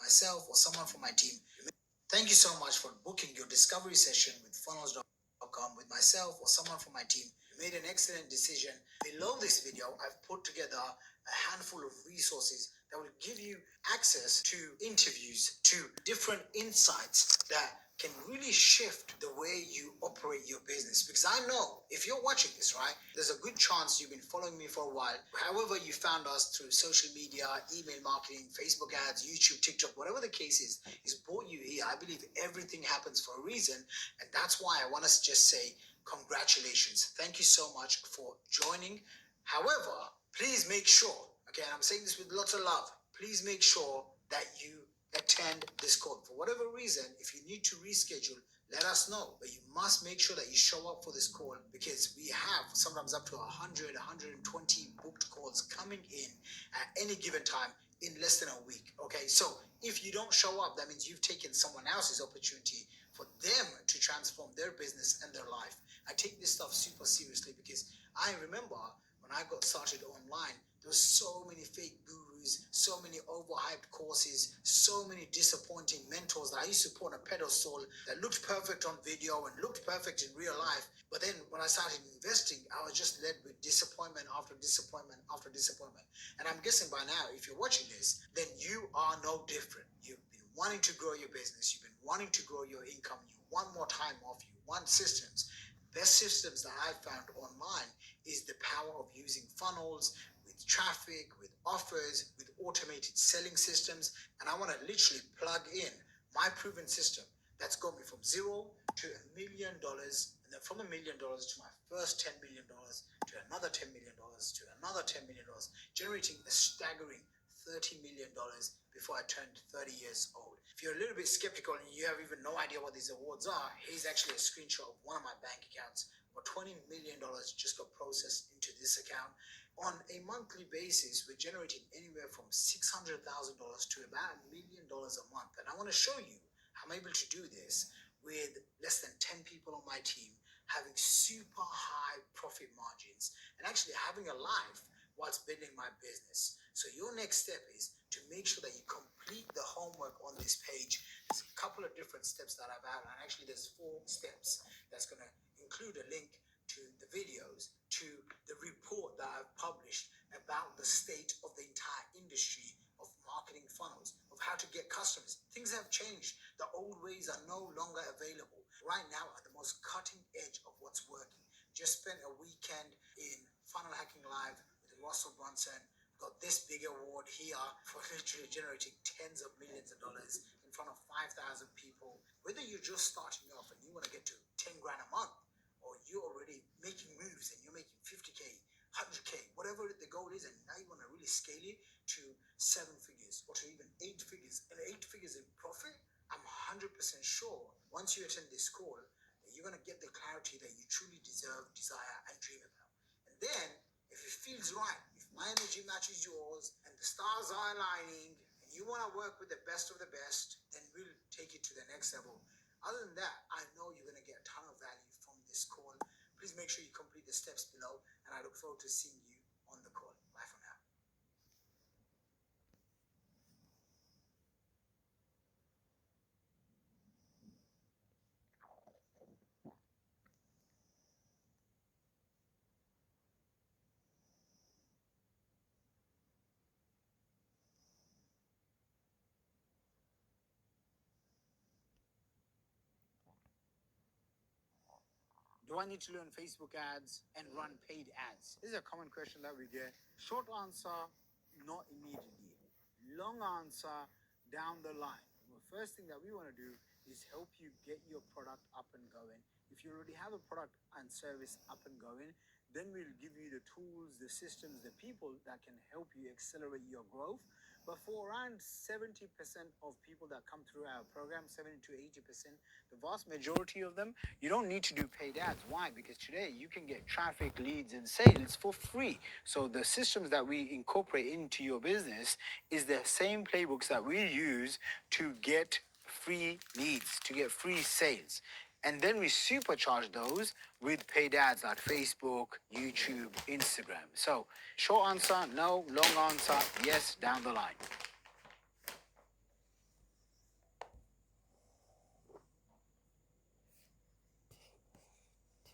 myself or someone from my team. Thank you so much for booking your discovery session with funnels.com with myself or someone from my team. You made an excellent decision. Below this video, I've put together a handful of resources that will give you access to interviews, to different insights that can really shift the way you operate your business. Because I know if you're watching this, right, there's a good chance you've been following me for a while. However, you found us through social media, email marketing, Facebook ads, YouTube, TikTok, whatever the case is brought you here. I believe everything happens for a reason. And that's why I want to just say congratulations. Thank you so much for joining. However, please make sure, okay, and I'm saying this with lots of love, please make sure that you attend this call. For whatever reason, if you need to reschedule, let us know. But you must make sure that you show up for this call because we have sometimes up to 100, 120 booked calls coming in at any given time in less than a week. Okay, so if you don't show up, that means you've taken someone else's opportunity for them to transform their business and their life. I take this stuff super seriously because I remember when I got started online, there was so many fake gurus, so many overhyped courses, so many disappointing mentors that I used to put on a pedestal that looked perfect on video and looked perfect in real life. But then when I started investing, I was just led with disappointment after disappointment after disappointment. And I'm guessing by now, if you're watching this, then you are no different. You've been wanting to grow your business. You've been wanting to grow your income. You want more time off. You want systems. Best systems that I've found online is the power of using funnels with traffic, with offers, with automated selling systems. And I want to literally plug in my proven system that's got me from $0 to $1 million, and then from $1 million to my first $10 million, to another $10 million, to another $10 million, generating a staggering $30 million before I turned 30 years old. If you're a little bit skeptical and you have even no idea what these awards are, here's actually a screenshot of one of my bank accounts where $20 million just got processed into this account. On a monthly basis, we're generating anywhere from $600,000 to about $1 million a month. And I want to show you how I'm able to do this with less than 10 people on my team, having super high profit margins, and actually having a life whilst building my business. So your next step is to make sure that you complete the homework on this page. There's a couple of different steps that I've outlined. Actually, there's 4 steps that's going to include a link to the videos, to the report that I've published about the state of the entire industry of marketing funnels, of how to get customers. Things have changed. The old ways are no longer available. Right now, at the most cutting edge of what's working. Just spent a weekend in Funnel Hacking Live with Russell Brunson. Got this big award here for literally generating tens of millions of dollars in front of 5,000 people. Whether you're just starting off and you want to get to 10 grand a month, or you're already making moves and you're making 50K, 100K, whatever the goal is, and now you want to really scale it to 7 figures or to even 8 figures, and 8 figures in profit, I'm 100% sure once you attend this call that you're going to get the clarity that you truly deserve, desire, and dream about. And then, if it feels right, if my energy matches yours and the stars are aligning and you want to work with the best of the best, then we'll take it to the next level. Other than that, I know you're going to get a ton of value from this call. Please make sure you complete the steps below, and I look forward to seeing you on the call. Bye for now. Do I need to learn Facebook ads and run paid ads? This is a common question that we get. Short answer, not immediately. Long answer, down the line. The first thing that we want to do is help you get your product up and going. If you already have a product and service up and going, then we'll give you the tools, the systems, the people that can help you accelerate your growth. But for around 70% of people that come through our program, 70 to 80%, the vast majority of them, you don't need to do paid ads. Why? Because today you can get traffic, leads, and sales for free. So the systems that we incorporate into your business is the same playbooks that we use to get free leads, to get free sales. And then we supercharge those with paid ads like Facebook, YouTube, Instagram. So short answer, no. Long answer, yes, down the line.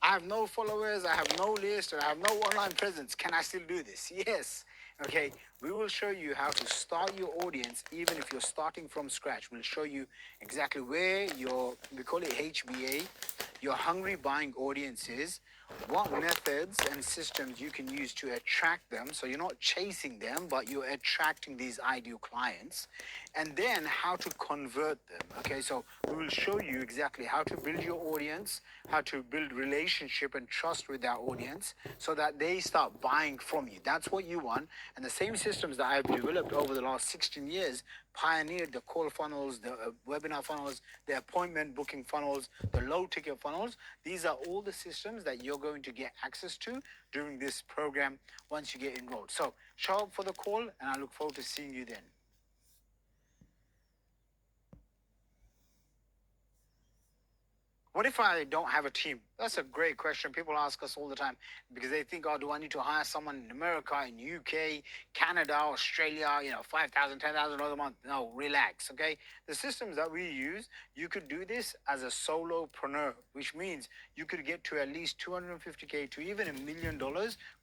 I have no followers, I have no list, or I have no online presence. Can I still do this? Yes. Okay, we will show you how to start your audience even if you're starting from scratch. We'll show you exactly where your, we call it HBA, your hungry buying audience is, what methods and systems you can use to attract them. So you're not chasing them, but you're attracting these ideal clients. And then how to convert them. Okay, so we will show you exactly how to build your audience, how to build relationship and trust with that audience so that they start buying from you. That's what you want. And the same systems that I've developed over the last 16 years pioneered the call funnels, the webinar funnels, the appointment booking funnels, the low ticket funnels. These are all the systems that you're going to get access to during this program once you get enrolled. So show up for the call, and I look forward to seeing you then. What if I don't have a team? That's a great question. People ask us all the time because they think, oh, do I need to hire someone in America, in UK, Canada, Australia, $5,000, $10,000 a month? No, relax, okay? The systems that we use, you could do this as a solopreneur, which means you could get to at least 250K to even $1 million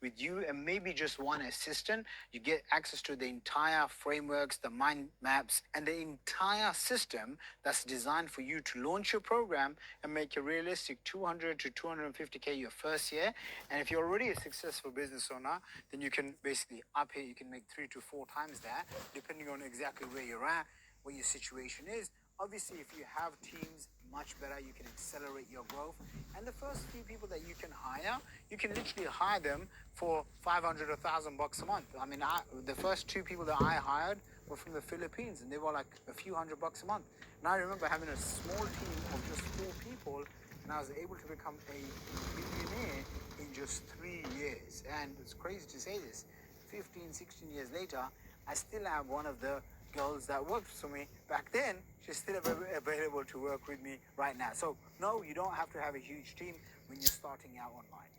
with you and maybe just one assistant. You get access to the entire frameworks, the mind maps, and the entire system that's designed for you to launch your program and make a realistic 200 to 250K your first year. And if you're already a successful business owner, then you can basically up it. You can make 3 to 4 times that, depending on exactly where you're at, what your situation is. Obviously, if you have teams, much better, you can accelerate your growth. And the first few people that you can hire, you can literally hire them for 500 or $1,000 a month. I mean, the first 2 people that I hired were from the Philippines, and they were like a few $100 a month. And I remember having a small team of just 4 people, and I was able to become a millionaire in just 3 years. And it's crazy to say this. 15, 16 years later, I still have one of the girls that worked for me back then. She's still available to work with me right now. So no, you don't have to have a huge team when you're starting out online.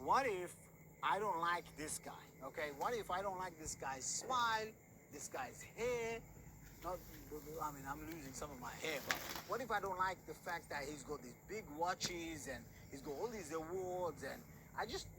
What if I don't like this guy? Okay, what if I don't like this guy's smile, this guy's hair? Not, I mean, I'm losing some of my hair, but what if I don't like the fact that he's got these big watches and he's got all these awards, and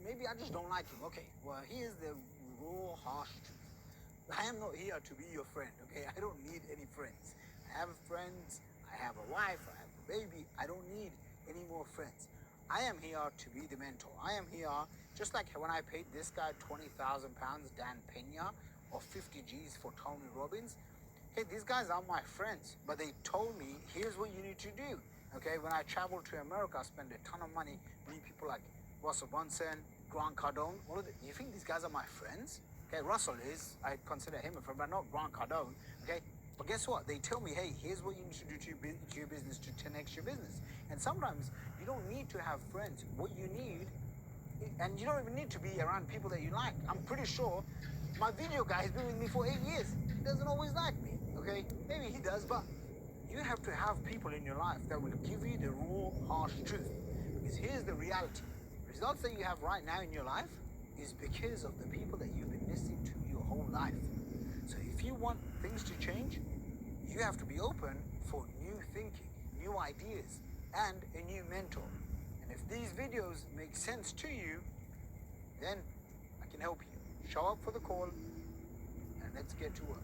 maybe I just don't like him. Okay, well, here's the raw, harsh truth. I am not here to be your friend, okay? I don't need any friends. I have friends, I have a wife, I have a baby. I don't need any more friends. I am here to be the mentor. I am here, just like when I paid this guy 20,000 pounds, Dan Pena, or 50 G's for Tony Robbins. Hey, these guys are my friends, but they told me, here's what you need to do. Okay, when I traveled to America, I spent a ton of money meeting people like Russell Brunson, Grant Cardone. You think these guys are my friends? Okay, Russell is, I consider him a friend, but not Grant Cardone. Okay, but guess what? They tell me, hey, here's what you need to do to your business to 10x your business. And sometimes you don't need to have friends. What you need, and you don't even need to be around people that you like. I'm pretty sure my video guy has been with me for 8 years. He doesn't always like me, okay? Maybe he does, but you have to have people in your life that will give you the raw, harsh truth. Because here's the reality. The results that you have right now in your life is because of the people that you've been listening to your whole life. So if you want things to change, you have to be open for new thinking, new ideas, and a new mentor. And if these videos make sense to you, then I can help you. Show up for the call, and let's get to work.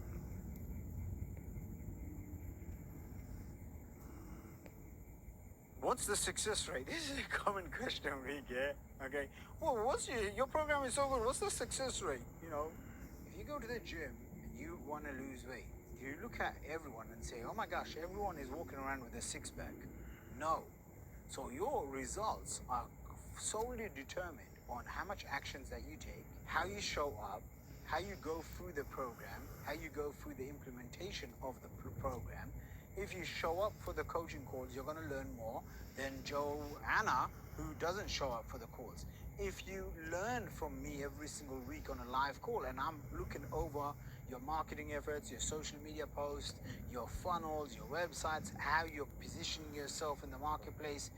What's the success rate? This is a common question we get. Okay. Well, what's your program is so good. What's the success rate? If you go to the gym and you want to lose weight, you look at everyone and say, oh my gosh, everyone is walking around with a six-pack. No. So your results are solely determined on how much actions that you take, how you show up, how you go through the program, how you go through the implementation of the program. If you show up for the coaching calls, you're going to learn more than Joanna, who doesn't show up for the calls. If you learn from me every single week on a live call, and I'm looking over your marketing efforts, your social media posts, your funnels, your websites, how you're positioning yourself in the marketplace,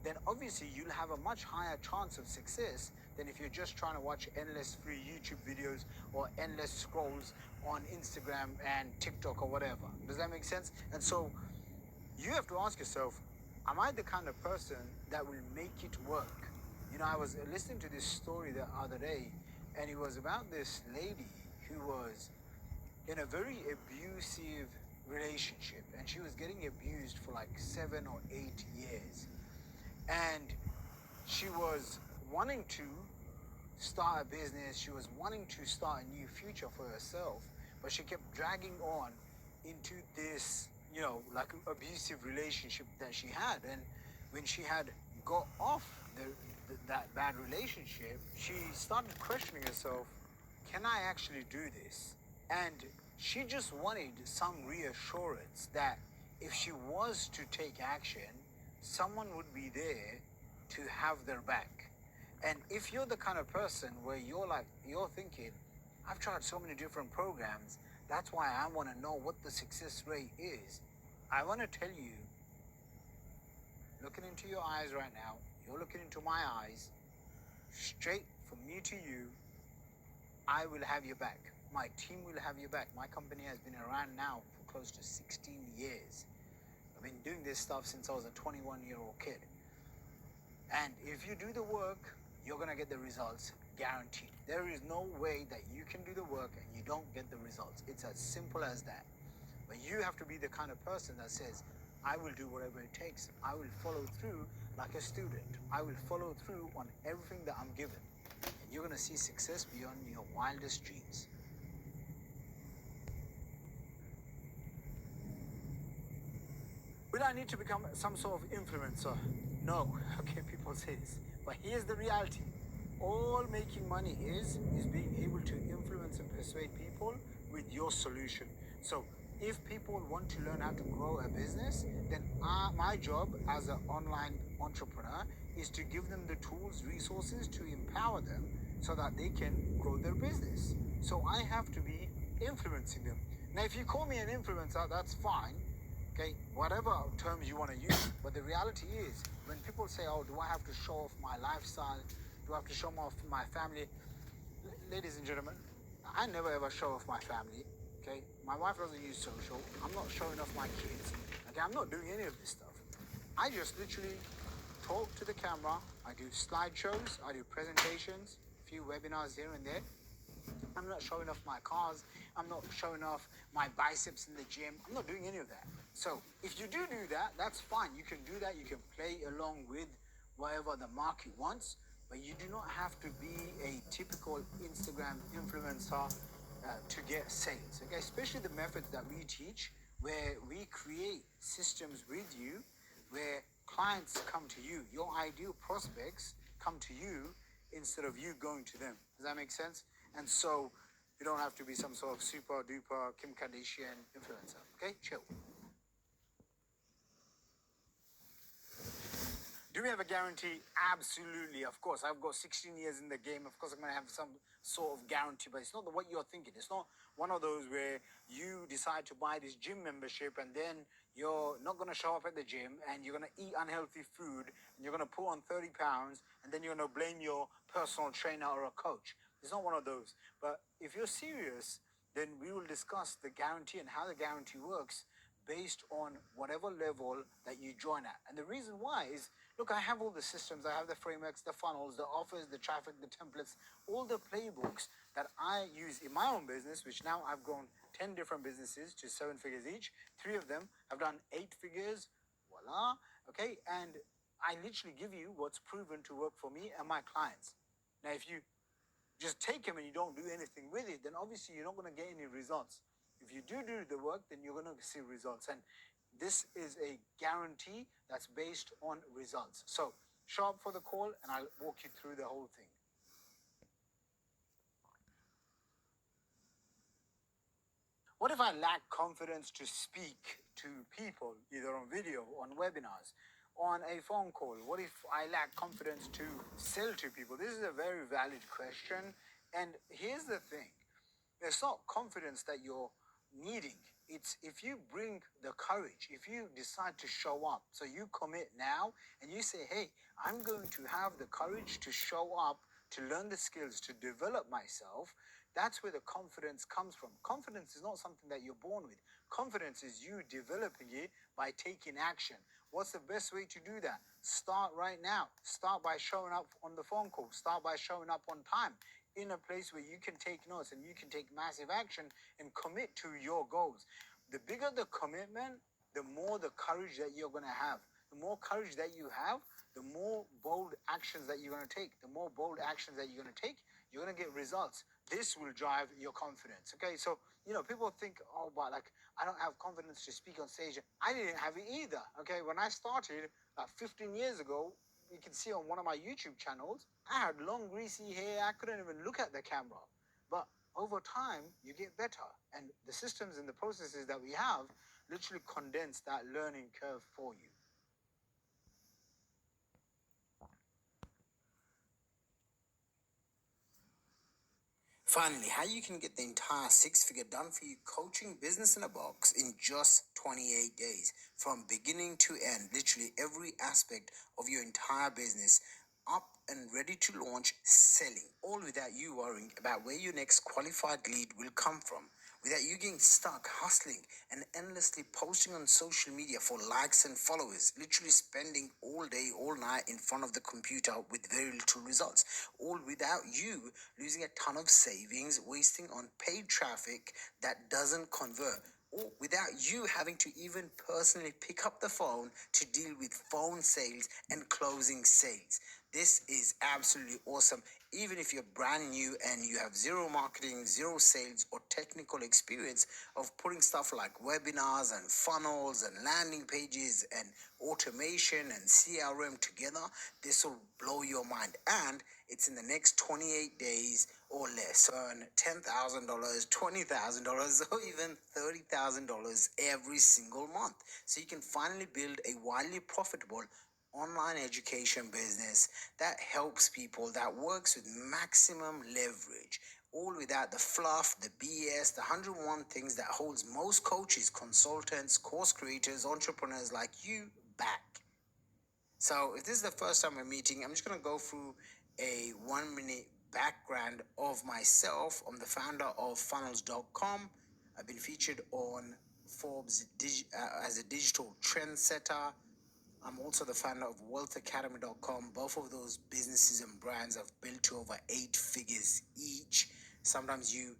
then obviously you'll have a much higher chance of success than if you're just trying to watch endless free YouTube videos or endless scrolls on Instagram and TikTok or whatever. Does that make sense? And so you have to ask yourself, am I the kind of person that will make it work? You know, I was listening to this story the other day, and it was about this lady who was in a very abusive relationship, and she was getting abused for like 7 or 8 years. And she was wanting to start a business, she was wanting to start a new future for herself, but she kept dragging on into this, like abusive relationship that she had. And when she had got off that bad relationship, she started questioning herself, can I actually do this? And she just wanted some reassurance that if she was to take action, someone would be there to have their back. And if you're the kind of person where you're thinking, I've tried so many different programs, that's why I want to know what the success rate is. I want to tell you, looking into your eyes right now, you're looking into my eyes, straight from me to you, I will have your back. My team will have your back. My company has been around now for close to 16 years. I've been doing this stuff since I was a 21-year-old kid. And if you do the work, you're going to get the results, guaranteed. There is no way that you can do the work and you don't get the results. It's as simple as that. But you have to be the kind of person that says, I will do whatever it takes. I will follow through like a student. I will follow through on everything that I'm given. And you're going to see success beyond your wildest dreams. Will I need to become some sort of influencer? No. Okay, people say this. But here's the reality. All making money is being able to influence and persuade people with your solution. So if people want to learn how to grow a business, then my job as an online entrepreneur is to give them the tools, resources to empower them so that they can grow their business. So I have to be influencing them. Now, if you call me an influencer, that's fine. Okay, whatever terms you want to use. But the reality is, when people say, oh, do I have to show off my lifestyle? Do I have to show off my family? Ladies and gentlemen, I never ever show off my family. Okay, my wife doesn't use social. I'm not showing off my kids. Okay, I'm not doing any of this stuff. I just literally talk to the camera. I do slideshows. I do presentations, a few webinars here and there. I'm not showing off my cars. I'm not showing off my biceps in the gym. I'm not doing any of that. So if you do that, that's fine. You can do that. You can play along with whatever the market wants, but you do not have to be a typical Instagram influencer to get sales. Okay, especially the methods that we teach, where we create systems with you, where clients come to you, your ideal prospects come to you instead of you going to them. Does that make sense? And so you don't have to be some sort of super duper Kim Kardashian influencer. Okay, chill. Do we have a guarantee? Absolutely. Of course, I've got 16 years in the game. Of course, I'm going to have some sort of guarantee, but it's not what you're thinking. It's not one of those where you decide to buy this gym membership and then you're not going to show up at the gym and you're going to eat unhealthy food and you're going to put on 30 pounds and then you're going to blame your personal trainer or a coach. It's not one of those. But if you're serious, then we will discuss the guarantee and how the guarantee works based on whatever level that you join at. And the reason why is, look, I have all the systems, I have the frameworks, the funnels, the offers, the traffic, the templates, all the playbooks that I use in my own business, which now I've grown 10 different businesses to 7 figures each. 3 of them have done 8 figures, voila, okay? And I literally give you what's proven to work for me and my clients. Now, if you just take them and you don't do anything with it, then obviously you're not going to get any results. If you do the work, then you're going to see results. And this is a guarantee that's based on results. So show up for the call and I'll walk you through the whole thing. What if I lack confidence to speak to people, either on video, on webinars, on a phone call? What if I lack confidence to sell to people? This is a very valid question. And here's the thing. It's not confidence that you're needing. It's if you bring the courage, if you decide to show up, so you commit now and you say, hey, I'm going to have the courage to show up, to learn the skills, to develop myself. That's where the confidence comes from. Confidence is not something that you're born with. Confidence is you developing it by taking action. What's the best way to do that? Start right now. Start by showing up on the phone call. Start by showing up on time in a place where you can take notes and you can take massive action and commit to your goals. The bigger the commitment, the more the courage that you're going to have. The more courage that you have, the more bold actions that you're going to take. The more bold actions that you're going to take, you're going to get results. This will drive your confidence. Okay, so people think, oh, but like I don't have confidence to speak on stage. I didn't have it either. Okay, when I started 15 years ago, you can see on one of my YouTube channels, I had long, greasy hair. I couldn't even look at the camera. But over time, you get better. And the systems and the processes that we have literally condense that learning curve for you. Finally, how you can get the entire six-figure done for you coaching business in a box in just 28 days from beginning to end, literally every aspect of your entire business up and ready to launch selling, all without you worrying about where your next qualified lead will come from, without you getting stuck hustling and endlessly posting on social media for likes and followers, literally spending all day, all night in front of the computer with very little results, all without you losing a ton of savings, wasting on paid traffic that doesn't convert, or without you having to even personally pick up the phone to deal with phone sales and closing sales. This is absolutely awesome. Even if you're brand new and you have zero marketing, zero sales, or technical experience of putting stuff like webinars and funnels and landing pages and automation and CRM together, this will blow your mind. And it's in the next 28 days or less. Earn $10,000, $20,000, or even $30,000 every single month. So you can finally build a wildly profitable online education business that helps people, that works with maximum leverage, all without the fluff, the BS, the 101 things that holds most coaches, consultants, course creators, entrepreneurs like you back. So if this is the first time we're meeting, I'm just going to go through a 1 minute background of myself. I'm the founder of funnels.com. I've been featured on Forbes as a digital trendsetter. I'm also the founder of wealthacademy.com. Both of those businesses and brands have built to over 8 figures each. Sometimes you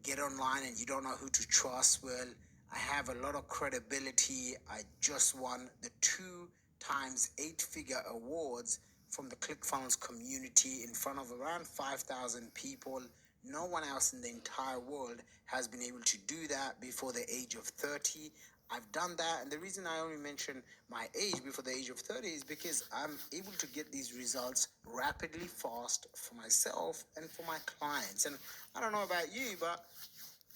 get online and you don't know who to trust. Well, I have a lot of credibility. I just won the 2 times 8-figure awards from the ClickFunnels community in front of around 5,000 people. No one else in the entire world has been able to do that before the age of 30. I've done that, and the reason I only mention my age before the age of 30 is because I'm able to get these results rapidly, fast for myself and for my clients. And I don't know about you, but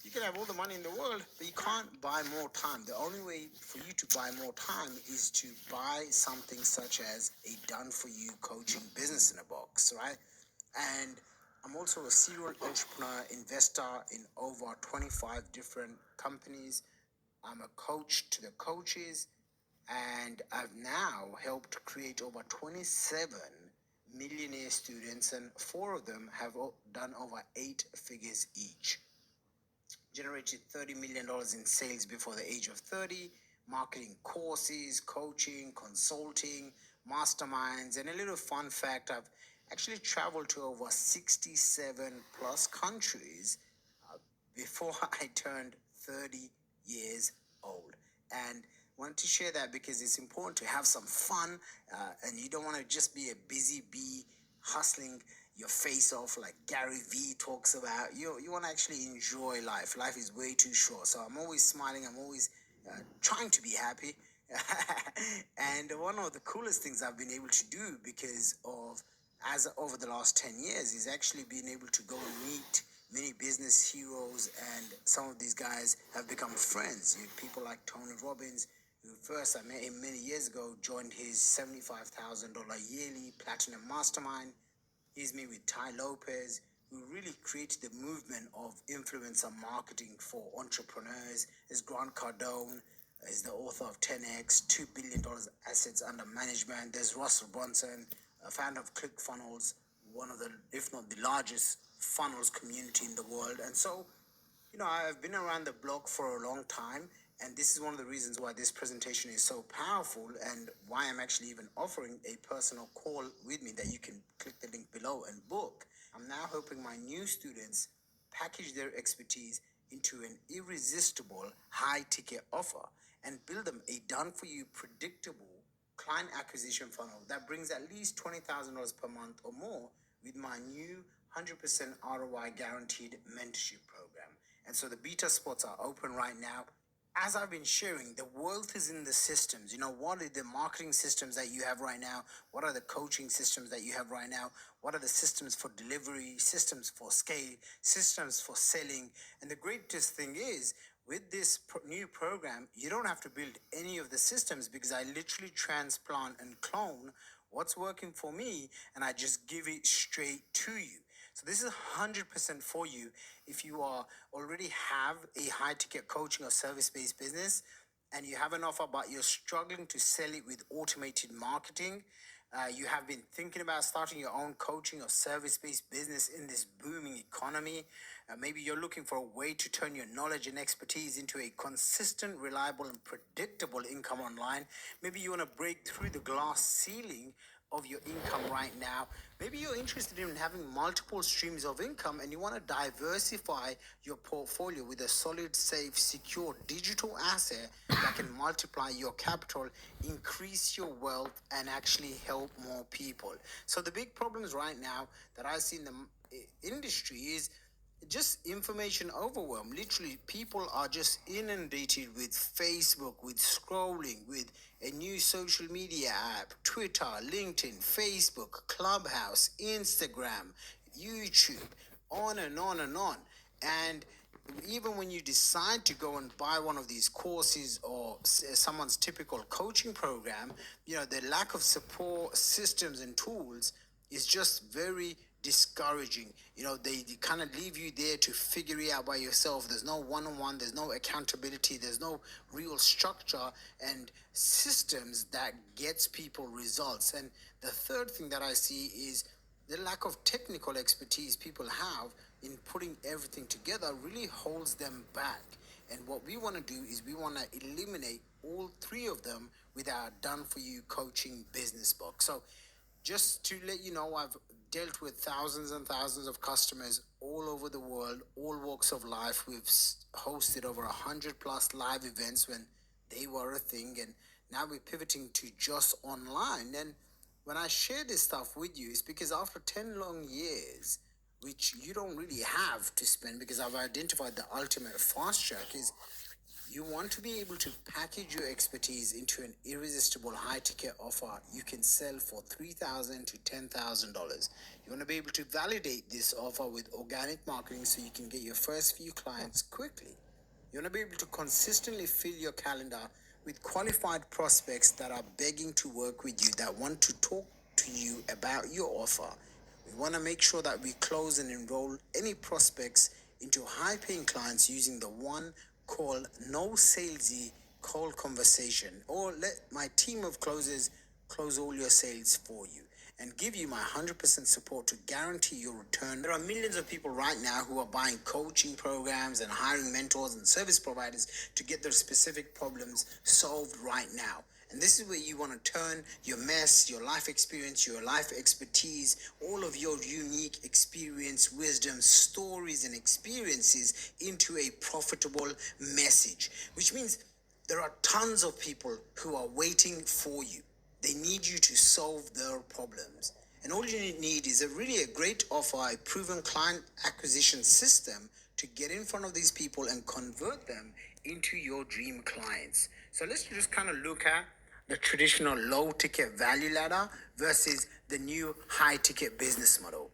you can have all the money in the world, but you can't buy more time. The only way for you to buy more time is to buy something such as a done-for-you coaching business in a box, right? And I'm also a serial entrepreneur, investor in over 25 different companies. I'm a coach to the coaches, and I've now helped create over 27 millionaire students, and 4 of them have done over 8 figures each. Generated $30 million in sales before the age of 30, marketing courses, coaching, consulting, masterminds, and a little fun fact, I've actually traveled to over 67 plus countries before I turned 30 years old. And wanted to share that because it's important to have some fun, and you don't want to just be a busy bee hustling your face off like Gary Vee talks about. You want to actually enjoy life. Life is way too short. So I'm always smiling. I'm always trying to be happy. And one of the coolest things I've been able to do because of as over the last 10 years is actually being able to go and meet many business heroes, and some of these guys have become friends. People like Tony Robbins, who first I met him many years ago, joined his $75,000 yearly platinum mastermind. He's me with Ty Lopez, who really created the movement of influencer marketing for entrepreneurs, is Grant Cardone, is the author of 10X, $2 billion assets under management. There's Russell Brunson, a founder of ClickFunnels, one of the, if not the largest funnels community in the world. And so, I've been around the block for a long time, and this is one of the reasons why this presentation is so powerful and why I'm actually even offering a personal call with me that you can click the link below and book. I'm now hoping my new students package their expertise into an irresistible high ticket offer and build them a done for you predictable client acquisition funnel that brings at least $20,000 per month or more with my new 100% ROI guaranteed mentorship program. And so the beta spots are open right now. As I've been sharing, the wealth is in the systems. What are the marketing systems that you have right now? What are the coaching systems that you have right now? What are the systems for delivery, systems for scale, systems for selling? And the greatest thing is, with this new program, you don't have to build any of the systems because I literally transplant and clone what's working for me and I just give it straight to you. So this is 100% for you if you already have a high ticket coaching or service based business and you have an offer but you're struggling to sell it with automated marketing. You have been thinking about starting your own coaching or service based business in this booming economy. Maybe you're looking for a way to turn your knowledge and expertise into a consistent, reliable, and predictable income online. Maybe you want to break through the glass ceiling of your income right now. Maybe you're interested in having multiple streams of income and you want to diversify your portfolio with a solid, safe, secure digital asset that can multiply your capital, increase your wealth, and actually help more people. So the big problems right now that I see in the industry is just information overwhelm. Literally, people are just inundated with Facebook, with scrolling, with a new social media app, Twitter, LinkedIn, Facebook, Clubhouse, Instagram, YouTube, on and on and on. And even when you decide to go and buy one of these courses or someone's typical coaching program, the lack of support systems and tools is just very discouraging. They kind of leave you there to figure it out by yourself. There's no one-on-one, there's no accountability, there's no real structure and systems that gets people results. And the third thing that I see is the lack of technical expertise people have in putting everything together really holds them back. And what we want to do is we want to eliminate all three of them with our done for you coaching business book. So just to let you know, I've dealt with thousands and thousands of customers all over the world, all walks of life. We've hosted over 100 plus live events when they were a thing, and now we're pivoting to just online. And when I share this stuff with you, it's because after 10 long years, which you don't really have to spend because I've identified the ultimate fast track, is you want to be able to package your expertise into an irresistible high ticket offer you can sell for $3,000 to $10,000. You want to be able to validate this offer with organic marketing so you can get your first few clients quickly. You want to be able to consistently fill your calendar with qualified prospects that are begging to work with you, that want to talk to you about your offer. We want to make sure that we close and enroll any prospects into high-paying clients using the one called no salesy call conversation, or let my team of closers close all your sales for you and give you my 100% support to guarantee your return. There are millions of people right now who are buying coaching programs and hiring mentors and service providers to get their specific problems solved right now. And this is where you want to turn your mess, your life experience, your life expertise, all of your unique experience, wisdom, stories, and experiences into a profitable message, which means there are tons of people who are waiting for you. They need you to solve their problems. And all you need is a great offer, a proven client acquisition system to get in front of these people and convert them into your dream clients. So let's just kind of look at the traditional low ticket value ladder versus the new high ticket business model.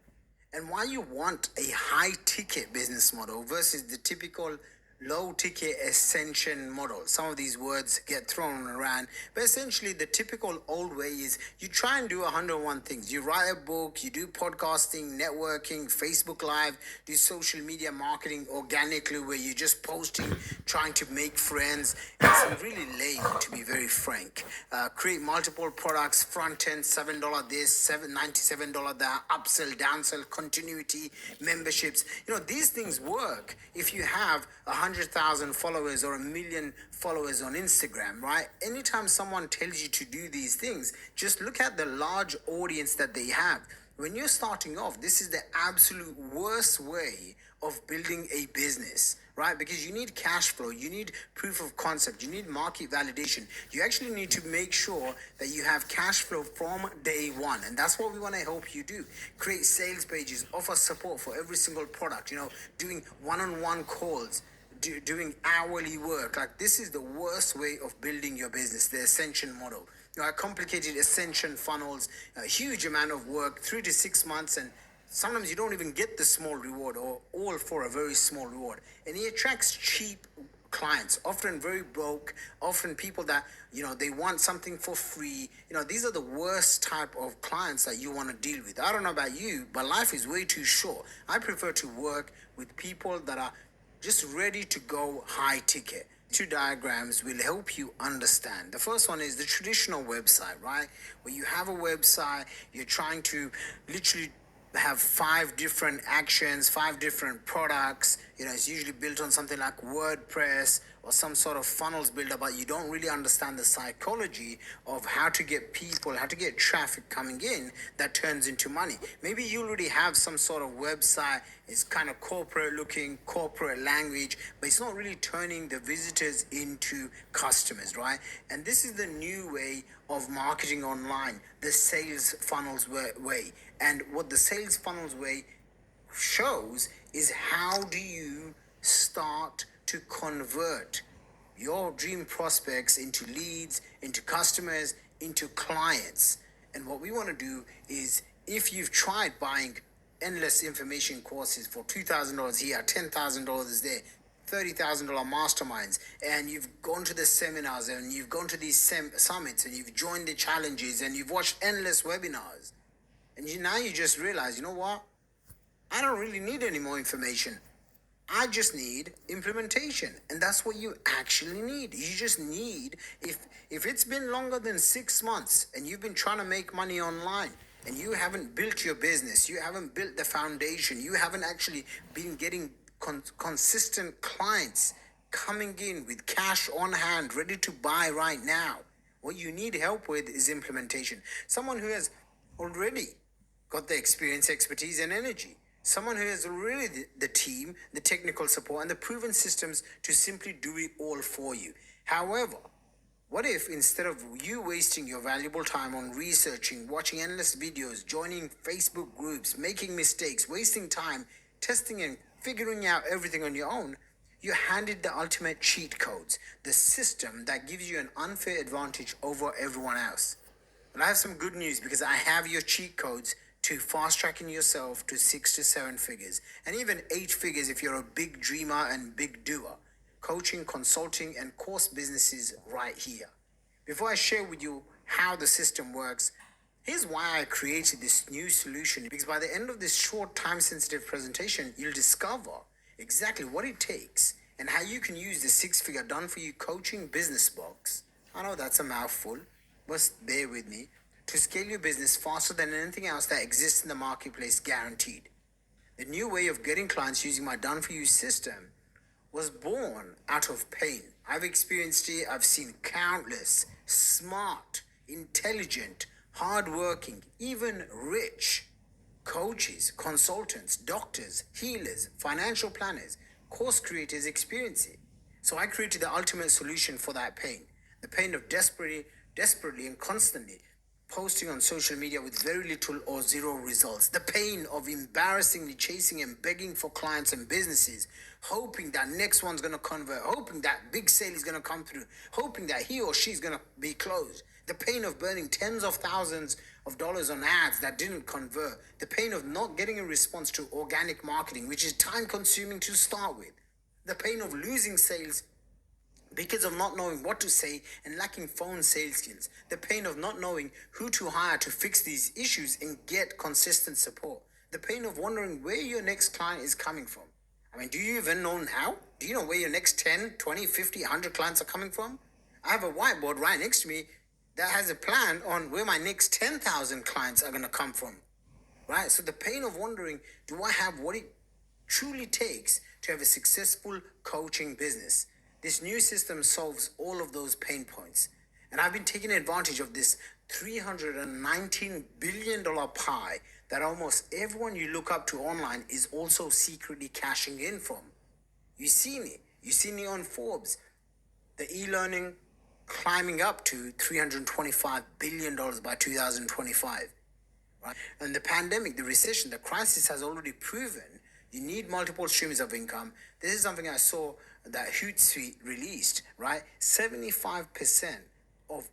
And why you want a high ticket business model versus the typical low ticket ascension model. Some of these words get thrown around, but essentially the typical old way is you try and do 101 things. You write a book, you do podcasting, networking, Facebook Live, do social media marketing organically where you're just posting, trying to make friends. It's really lame, to be very frank. Create multiple products, front end, $7 this, $97 that, upsell, downsell, continuity, memberships. These things work if you have 100,000 followers or 1 million followers on Instagram, right? Anytime someone tells you to do these things, just look at the large audience that they have. When you're starting off, this is the absolute worst way of building a business, right? Because you need cash flow, you need proof of concept, you need market validation. You actually need to make sure that you have cash flow from day one. And that's what we want to help you do. Create sales pages, offer support for every single product, doing one-on-one calls, doing hourly work. Like, this is the worst way of building your business, the ascension model. Complicated ascension funnels, a huge amount of work, 3 to 6 months, and sometimes you don't even get the small reward or all for a very small reward. And he attracts cheap clients, often very broke, often people that, they want something for free. These are the worst type of clients that you want to deal with. I don't know about you, but life is way too short. I prefer to work with people that are just ready to go high ticket. Two diagrams will help you understand. The first one is the traditional website, right? Where you have a website, you're trying to literally have 5 different actions, 5 different products. It's usually built on something like WordPress or some sort of funnels builder, but you don't really understand the psychology of how to get people, how to get traffic coming in that turns into money. Maybe you already have some sort of website, it's kind of corporate looking, corporate language, but it's not really turning the visitors into customers, right? And this is the new way of marketing online, the sales funnels way. And what the sales funnels way shows is how do you start to convert your dream prospects into leads, into customers, into clients. And what we want to do is, if you've tried buying endless information courses for $2,000 here, $10,000 there, $30,000 masterminds, and you've gone to the seminars and you've gone to these summits and you've joined the challenges and you've watched endless webinars, and now you just realize, you know what? I don't really need any more information. I just need implementation. And that's what you actually need. You just need, if it's been longer than 6 months and you've been trying to make money online and you haven't built your business, you haven't built the foundation, you haven't actually been getting consistent clients coming in with cash on hand, ready to buy right now, what you need help with is implementation. Someone who has already got the experience, expertise, and energy. Someone who has already the team, the technical support, and the proven systems to simply do it all for you. However, what if instead of you wasting your valuable time on researching, watching endless videos, joining Facebook groups, making mistakes, wasting time, testing and figuring out everything on your own, you handed the ultimate cheat codes, the system that gives you an unfair advantage over everyone else? But I have some good news, because I have your cheat codes to fast-tracking yourself to 6 to 7 figures, and even 8 figures if you're a big dreamer and big doer. Coaching, consulting, and course businesses right here. Before I share with you how the system works, here's why I created this new solution, because by the end of this short time-sensitive presentation, you'll discover exactly what it takes and how you can use the 6-figure done-for-you coaching business box. I know that's a mouthful, but bear with me. To scale your business faster than anything else that exists in the marketplace, guaranteed. The new way of getting clients using my done-for-you system was born out of pain. I've experienced it. I've seen countless smart, intelligent, hardworking, even rich coaches, consultants, doctors, healers, financial planners, course creators experience it. So I created the ultimate solution for that pain. The pain of desperately and constantly posting on social media with very little or zero results. The pain of embarrassingly chasing and begging for clients and businesses, hoping that next one's going to convert, hoping that big sale is going to come through, hoping that he or she's going to be closed. The pain of burning tens of thousands of dollars on ads that didn't convert. The pain of not getting a response to organic marketing, which is time consuming to start with. The pain of losing sales because of not knowing what to say and lacking phone sales skills. The pain of not knowing who to hire to fix these issues and get consistent support. The pain of wondering where your next client is coming from. I mean, do you even know now? Do you know where your next 10, 20, 50, 100 clients are coming from? I have a whiteboard right next to me that has a plan on where my next 10,000 clients are going to come from. Right? So the pain of wondering, do I have what it truly takes to have a successful coaching business? This new system solves all of those pain points. And I've been taking advantage of this $319 billion pie that almost everyone you look up to online is also secretly cashing in from. You've seen it. You've seen it on Forbes. The e-learning climbing up to $325 billion by 2025. Right? And the pandemic, the recession, the crisis has already proven you need multiple streams of income. This is something I saw that Hootsuite released, right? 75% of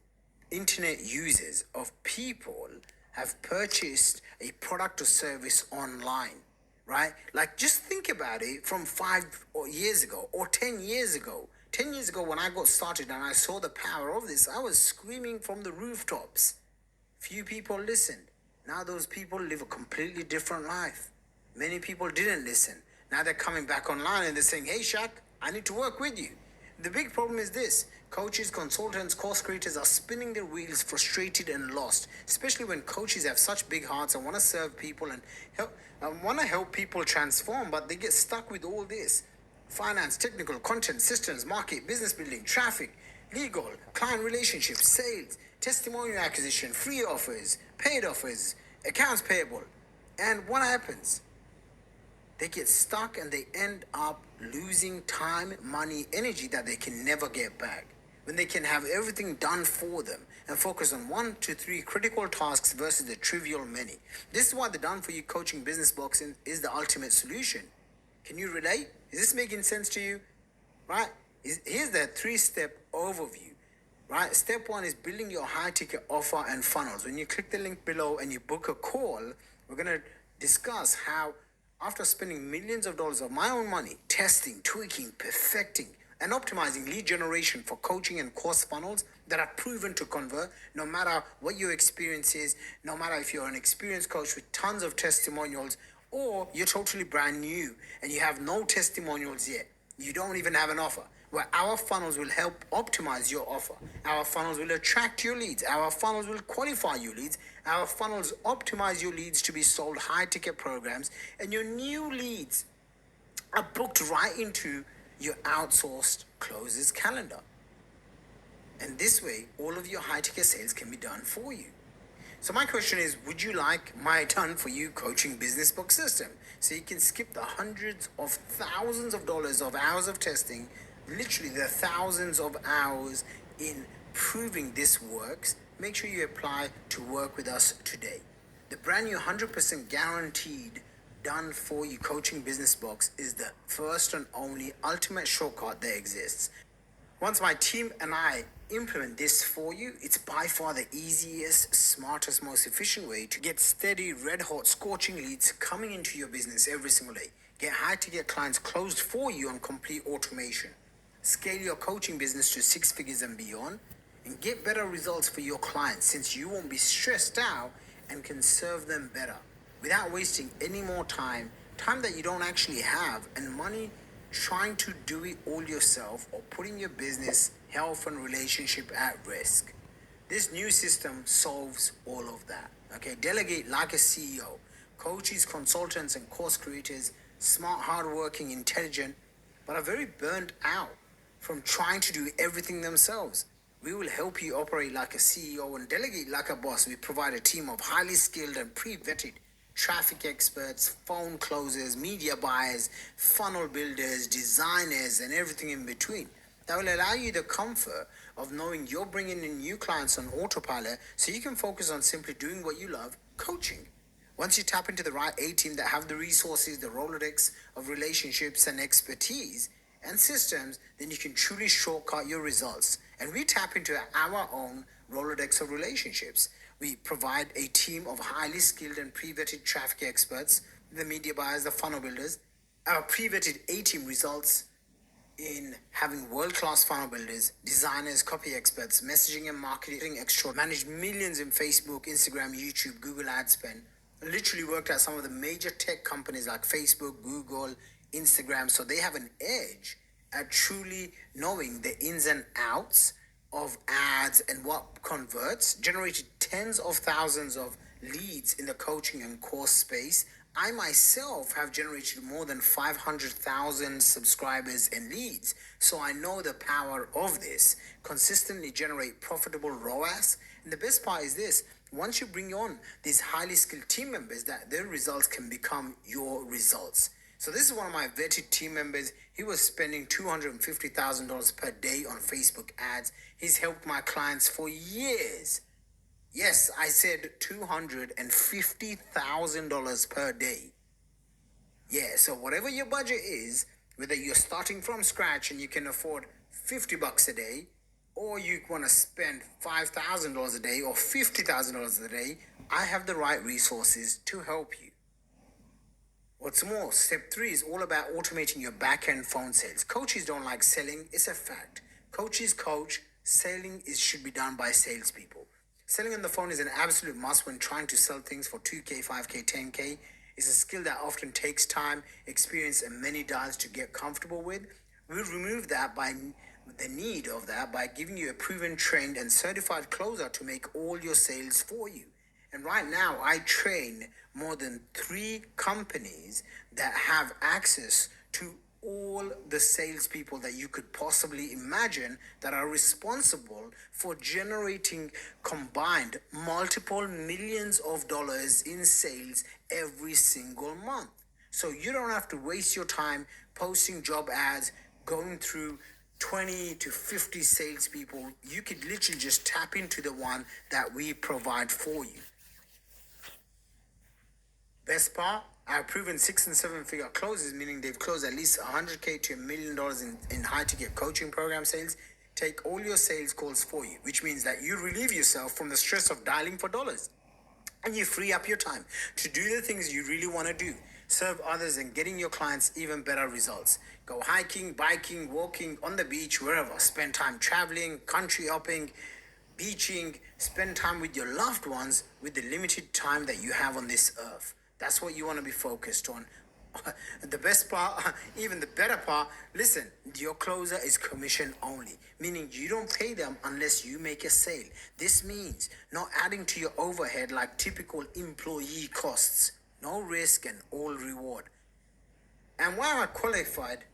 internet users, of people, have purchased a product or service online, right? Like, just think about it from 5 years ago or 10 years ago. 10 years ago when I got started and I saw the power of this, I was screaming from the rooftops. Few people listened. Now those people live a completely different life. Many people didn't listen. Now they're coming back online and they're saying, hey, Shaq, I need to work with you. The big problem is this. Coaches, consultants, course creators are spinning their wheels, frustrated and lost, especially when coaches have such big hearts and want to serve people and want to help people transform, but they get stuck with all this. Finance, technical, content, systems, market, business building, traffic, legal, client relationships, sales, testimonial acquisition, free offers, paid offers, accounts payable. And what happens? They get stuck and they end up losing time, money, energy that they can never get back. When they can have everything done for them and focus on 1 to 3 critical tasks versus the trivial many. This is why the Done For You coaching business box is the ultimate solution. Can you relate? Is this making sense to you? Right? Here's the 3-step overview. Right? Step 1 is building your high ticket offer and funnels. When you click the link below and you book a call, we're going to discuss how, after spending millions of dollars of my own money, testing, tweaking, perfecting, and optimizing lead generation for coaching and course funnels that are proven to convert, no matter what your experience is, no matter if you're an experienced coach with tons of testimonials, or you're totally brand new and you have no testimonials yet. You don't even have an offer. Where our funnels will help optimize your offer. Our funnels will attract your leads. Our funnels will qualify your leads. Our funnels optimize your leads to be sold high-ticket programs. And your new leads are booked right into your outsourced closes calendar. And this way, all of your high-ticket sales can be done for you. So my question is, would you like my Done For You coaching business book system? So you can skip the hundreds of thousands of dollars of hours of testing, literally the thousands of hours in proving this works. Make sure you apply to work with us today. The brand new 100% guaranteed Done For You coaching business box is the first and only ultimate shortcut that exists. Once my team and I implement this for you, it's by far the easiest, smartest, most efficient way to get steady, red-hot, scorching leads coming into your business every single day. Get high-ticket clients closed for you on complete automation. Scale your coaching business to 6 figures and beyond, and get better results for your clients since you won't be stressed out and can serve them better without wasting any more time that you don't actually have, and money trying to do it all yourself or putting your business, health, and relationship at risk. This new system solves all of that. Okay, delegate like a CEO. Coaches, consultants, and course creators, smart, hardworking, intelligent, but are very burnt out from trying to do everything themselves. We will help you operate like a CEO and delegate like a boss. We provide a team of highly skilled and pre-vetted traffic experts, phone closers, media buyers, funnel builders, designers, and everything in between. That will allow you the comfort of knowing you're bringing in new clients on autopilot so you can focus on simply doing what you love, coaching. Once you tap into the right A-team that have the resources, the Rolodex of relationships and expertise and systems, then you can truly shortcut your results. And we tap into our own Rolodex of relationships. We provide a team of highly skilled and pre-vetted traffic experts, the media buyers, the funnel builders. Our pre-vetted A-team results in having world-class funnel builders, designers, copy experts, messaging and marketing extra, managed millions in Facebook, Instagram, YouTube, Google ad spend. Literally worked at some of the major tech companies like Facebook, Google, Instagram. So they have an edge at truly knowing the ins and outs of ads and what converts. Generated tens of thousands of leads in the coaching and course space. I myself have generated more than 500,000 subscribers and leads. So I know the power of this. Consistently generate profitable ROAS. And the best part is this: once you bring on these highly skilled team members, that their results can become your results. So this is one of my vetted team members. He was spending $250,000 per day on Facebook ads. He's helped my clients for years. Yes, I said $250,000 per day. Yeah, so whatever your budget is, whether you're starting from scratch and you can afford $50 a day, or you want to spend $5,000 a day or $50,000 a day, I have the right resources to help you. What's more, step 3 is all about automating your back-end phone sales. Coaches don't like selling, it's a fact. Coaches coach, selling should be done by salespeople. Selling on the phone is an absolute must when trying to sell things for 2K, 5K, 10K. It's a skill that often takes time, experience, and many dials to get comfortable with. We'll remove that by the need of that by giving you a proven, trained, and certified closer to make all your sales for you. And right now, I train more than 3 companies that have access to all the salespeople that you could possibly imagine that are responsible for generating combined multiple millions of dollars in sales every single month. So you don't have to waste your time posting job ads, going through 20 to 50 salespeople. You could literally just tap into the one that we provide for you. Best part, I've proven 6 and 7 figure closes, meaning they've closed at least $100K to $1 million in high ticket coaching program sales. Take all your sales calls for you, which means that you relieve yourself from the stress of dialing for dollars. And you free up your time to do the things you really want to do, serve others, and getting your clients even better results. Go hiking, biking, walking, on the beach, wherever. Spend time traveling, country hopping, beaching. Spend time with your loved ones with the limited time that you have on this earth. That's what you want to be focused on. The best part, even the better part, listen, your closer is commission only, meaning you don't pay them unless you make a sale. This means not adding to your overhead like typical employee costs. No risk and all reward. And why am I qualified?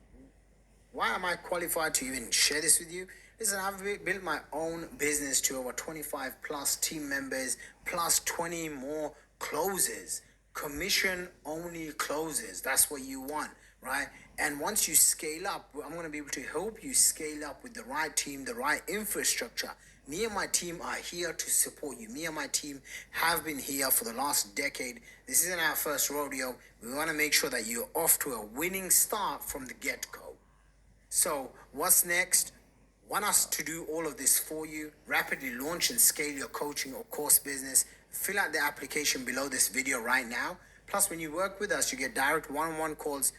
Why am I qualified to even share this with you? Listen, I've built my own business to over 25 plus team members, plus 20 more closes. Commission only closes. That's what you want, right? And once you scale up, I'm going to be able to help you scale up with the right team, the right infrastructure. Me and my team are here to support you. Me and my team have been here for the last decade. This isn't our first rodeo. We want to make sure that you're off to a winning start from the get-go. So what's next? Want us to do all of this for you? Rapidly launch and scale your coaching or course business. Fill out the application below this video right now. Plus, when you work with us, you get direct one-on-one calls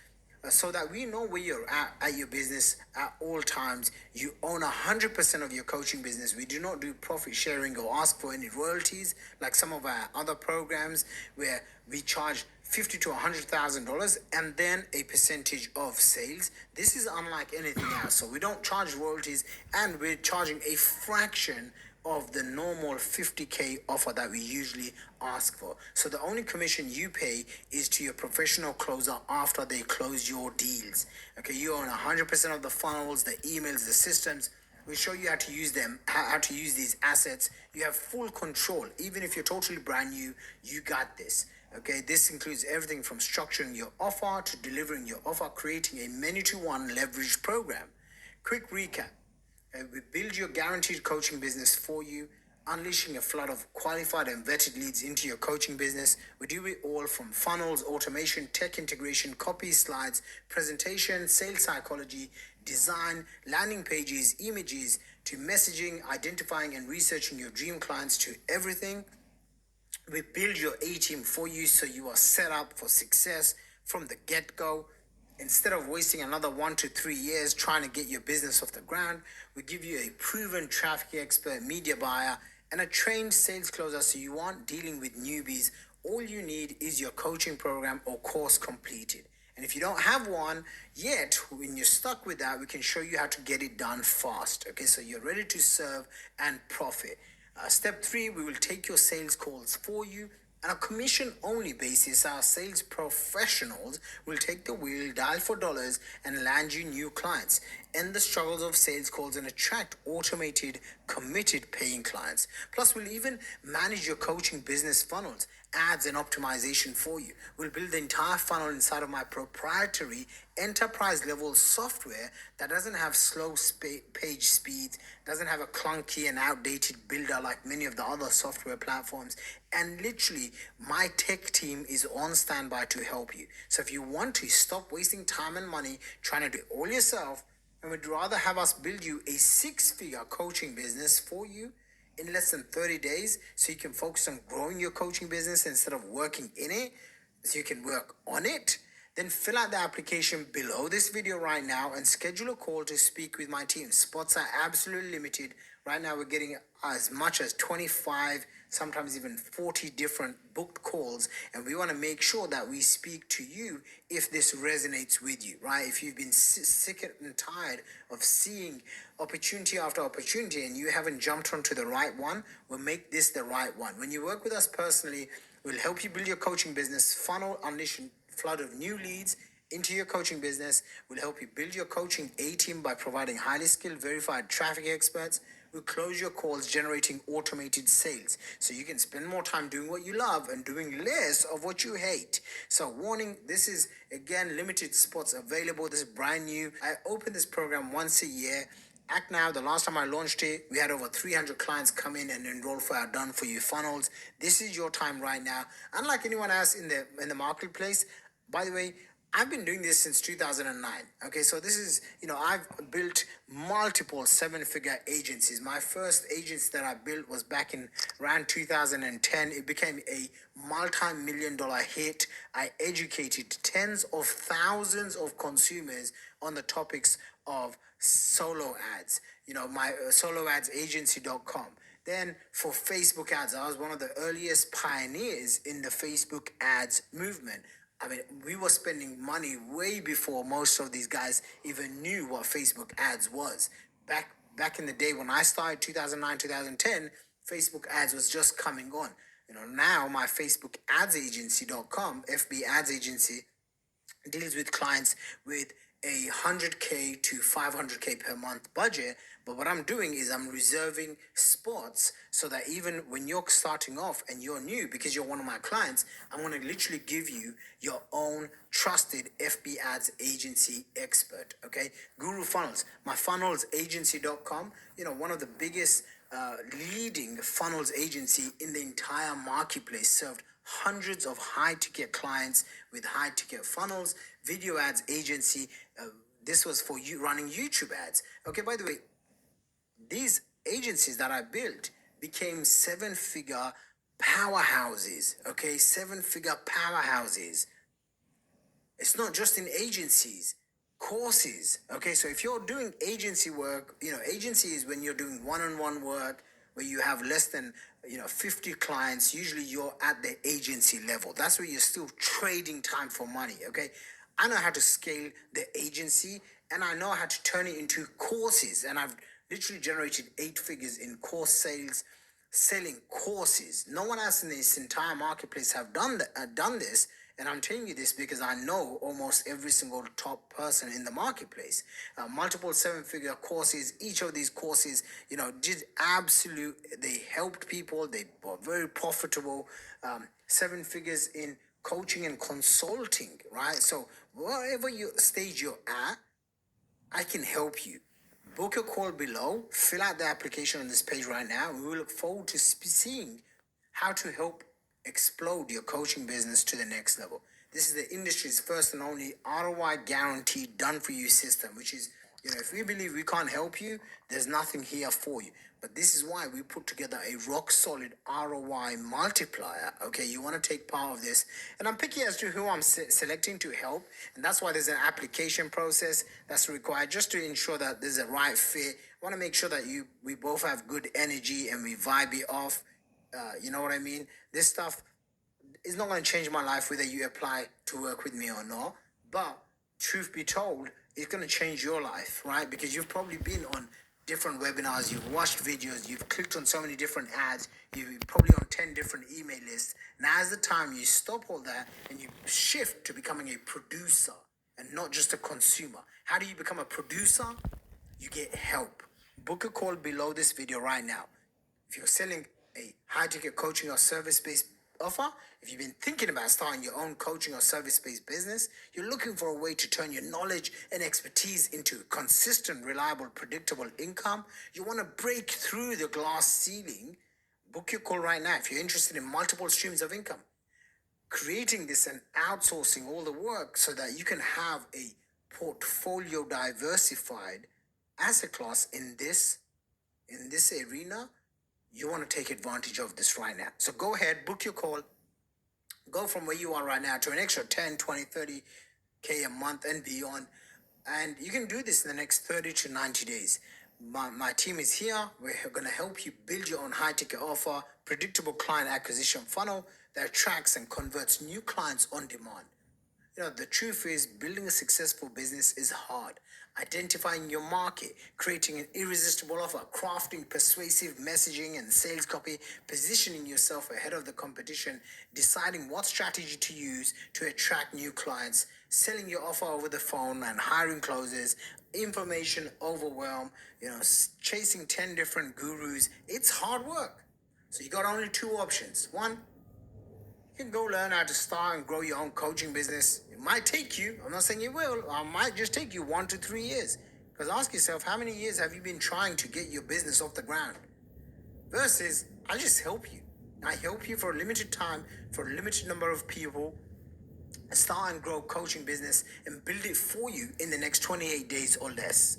so that we know where you're at your business at all times. You own 100% of your coaching business. We do not do profit sharing or ask for any royalties like some of our other programs where we charge $50,000 to $100,000 and then a percentage of sales. This is unlike anything else. So we don't charge royalties, and we're charging a fraction of the normal 50K offer that we usually ask for. So the only commission you pay is to your professional closer after they close your deals. Okay, you own 100% of the funnels, the emails, the systems. We show you how to use them, how to use these assets. You have full control. Even if you're totally brand new, you got this. Okay, this includes everything from structuring your offer to delivering your offer, creating a many-to-one leverage program. Quick recap. We build your guaranteed coaching business for you, unleashing a flood of qualified and vetted leads into your coaching business. We do it all from funnels, automation, tech integration, copy, slides, presentation, sales psychology, design, landing pages, images, to messaging, identifying and researching your dream clients, to everything. We build your A-team for you so you are set up for success from the get-go. Instead of wasting another 1 to 3 years trying to get your business off the ground, we give you a proven traffic expert, media buyer, and a trained sales closer so you aren't dealing with newbies. All you need is your coaching program or course completed. And if you don't have one yet, when you're stuck with that, we can show you how to get it done fast. Okay, so you're ready to serve and profit. Step 3, we will take your sales calls for you. On a commission only basis, our sales professionals will take the wheel, dial for dollars, and land you new clients. End the struggles of sales calls and attract automated, committed paying clients. Plus, we'll even manage your coaching business funnels, ads, and optimization for you. We'll build the entire funnel inside of my proprietary enterprise level software that doesn't have slow page speeds, doesn't have a clunky and outdated builder like many of the other software platforms. And literally, my tech team is on standby to help you. So if you want to stop wasting time and money trying to do it all yourself, and would rather have us build you a 6-figure coaching business for you in less than 30 days so you can focus on growing your coaching business instead of working in it, so you can work on it, then fill out the application below this video right now and schedule a call to speak with my team. Spots are absolutely limited. Right now we're getting as much as 25, sometimes even 40 different booked calls, and we want to make sure that we speak to you if this resonates with you, right? If you've been sick and tired of seeing opportunity after opportunity and you haven't jumped onto the right one, we'll make this the right one. When you work with us personally, we'll help you build your coaching business, funnel, unleash flood of new leads into your coaching business. We'll help you build your coaching A-team by providing highly skilled, verified traffic experts. We'll close your calls, generating automated sales so you can spend more time doing what you love and doing less of what you hate. So warning, this is again limited spots available. This is brand new. I open this program once a year. Act now. The last time I launched it, we had over 300 clients come in and enroll for our done for you funnels. This is your time right now. Unlike anyone else in the marketplace, by the way, I've been doing this since 2009. Okay, so this is, I've built multiple 7-figure agencies. My first agency that I built was back in around 2010. It became a multi-million-dollar hit. I educated tens of thousands of consumers on the topics of solo ads. My soloadsagency.com. Then for Facebook ads, I was one of the earliest pioneers in the Facebook ads movement. I mean, we were spending money way before most of these guys even knew what Facebook ads was. Back in the day when I started, 2009, 2010, Facebook ads was just coming on. Now my Facebook ads agency.com, FB ads agency, deals with clients with a 100K to 500K per month budget. But what I'm doing is I'm reserving spots so that even when you're starting off and you're new, because you're one of my clients, I'm going to literally give you your own trusted FB ads agency expert. Okay, Guru Funnels, my funnelsagency.com, one of the biggest leading funnels agency in the entire marketplace, served hundreds of high ticket clients with high ticket funnels. Video ads agency, this was for you running YouTube ads. Okay, by the way, these agencies that I built became 7-figure powerhouses. Okay, 7-figure powerhouses. It's not just in agencies, courses. Okay, so if you're doing agency work, agency is when you're doing one-on-one work where you have less than 50 clients. Usually you're at the agency level. That's where you're still trading time for money. Okay, I know how to scale the agency and I know how to turn it into courses, and I've literally generated 8 figures in course sales, selling courses. No one else in this entire marketplace have done this. And I'm telling you this because I know almost every single top person in the marketplace. Multiple 7-figure courses. Each of these courses, did absolute. They helped people. They were very profitable. 7 figures in coaching and consulting, right? So wherever stage you're at, I can help you. Book a call below. Fill out the application on this page right now. We will look forward to seeing how to help explode your coaching business to the next level. This is the industry's first and only ROI guaranteed done for you system, which is If we believe we can't help you, there's nothing here for you. But this is why we put together a rock solid ROI multiplier. Okay, you want to take part of this, and I'm picky as to who I'm selecting to help, and that's why there's an application process that's required just to ensure that there's a right fit. I want to make sure that we both have good energy and we vibe it off. You know what I mean? This stuff it's not going to change my life whether you apply to work with me or not. But truth be told, it's going to change your life, right? Because you've probably been on different webinars, you've watched videos, you've clicked on so many different ads, you're probably on 10 different email lists. Now's the time you stop all that and you shift to becoming a producer and not just a consumer. How do you become a producer? You get help. Book a call below this video right now. If you're selling a high ticket coaching or service based offer, if you've been thinking about starting your own coaching or service based business, you're looking for a way to turn your knowledge and expertise into consistent, reliable, predictable income, you want to break through the glass ceiling, book your call right now. If you're interested in multiple streams of income, creating this and outsourcing all the work so that you can have a portfolio diversified asset class in this arena, you want to take advantage of this right now. So go ahead, book your call, go from where you are right now to an extra 10, 20, 30K a month and beyond. And you can do this in the next 30 to 90 days. My team is here. We're going to help you build your own high ticket offer, predictable client acquisition funnel that attracts and converts new clients on demand. The truth is building a successful business is hard. Identifying your market, creating an irresistible offer, crafting persuasive messaging and sales copy, positioning yourself ahead of the competition, deciding what strategy to use to attract new clients, selling your offer over the phone and hiring closers, information overwhelm, chasing 10 different gurus. It's hard work. So you got only two options. One, you can go learn how to start and grow your own coaching business. It might take you, I'm not saying it will, it might just take you 1 to 3 years. Because ask yourself, how many years have you been trying to get your business off the ground? Versus, I just help you. I help you for a limited time, for a limited number of people, start and grow coaching business and build it for you in the next 28 days or less.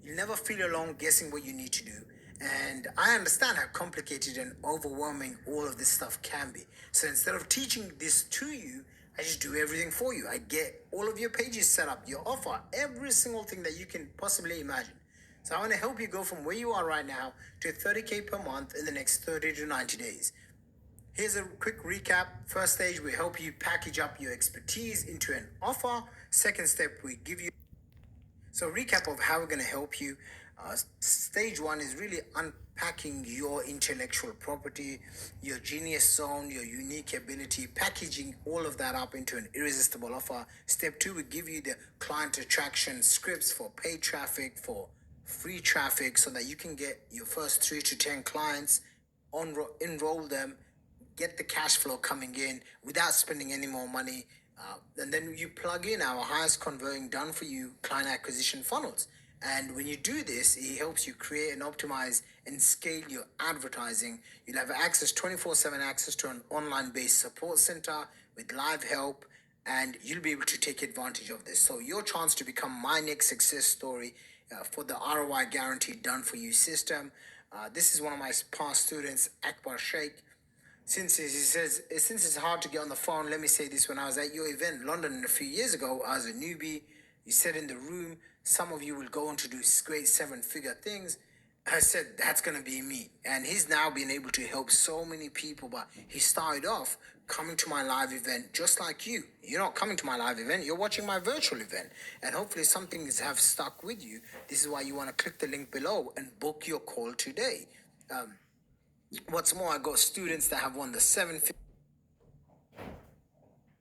You never feel alone guessing what you need to do. And I understand how complicated and overwhelming all of this stuff can be. So instead of teaching this to you, I just do everything for you. I get all of your pages set up, your offer, every single thing that you can possibly imagine. So I want to help you go from where you are right now to 30K per month in the next 30 to 90 days. Here's a quick recap. First stage, we help you package up your expertise into an offer. Second step, we give you so recap of how we're going to help you. Stage one is really unpacking your intellectual property, your genius zone, your unique ability, packaging all of that up into an irresistible offer. Step two, we give you the client attraction scripts for paid traffic, for free traffic, so that you can get your first 3 to 10 clients, enroll them, get the cash flow coming in without spending any more money. And then you plug in our highest converting done for you client acquisition funnels. And when you do this, it helps you create and optimize and scale your advertising. You'll have access 24/7 access to an online based support center with live help, and you'll be able to take advantage of this. So your chance to become my next success story for the ROI guaranteed done for you system. This is one of my past students, Akbar Sheikh. Since it's hard to get on the phone, let me say this. When I was at your event in London a few years ago, I was a newbie. You said in the room, some of you will go on to do great 7-figure things. I said, that's going to be me. And he's now been able to help so many people. But he started off coming to my live event just like you. You're not coming to my live event. You're watching my virtual event. And hopefully some things have stuck with you. This is why you want to click the link below and book your call today. What's more, I got students that have won the 7